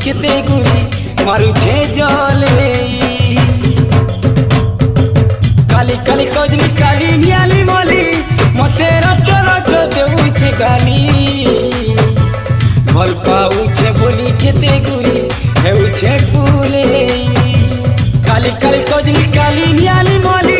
केते गुरी मारुछे जले काली काली कजली काली नियाली मली मते रट रट देउछे गाली भल पाउछे बोली केते गुरी हेउछे फूले काली काली कजली काली नियाली मली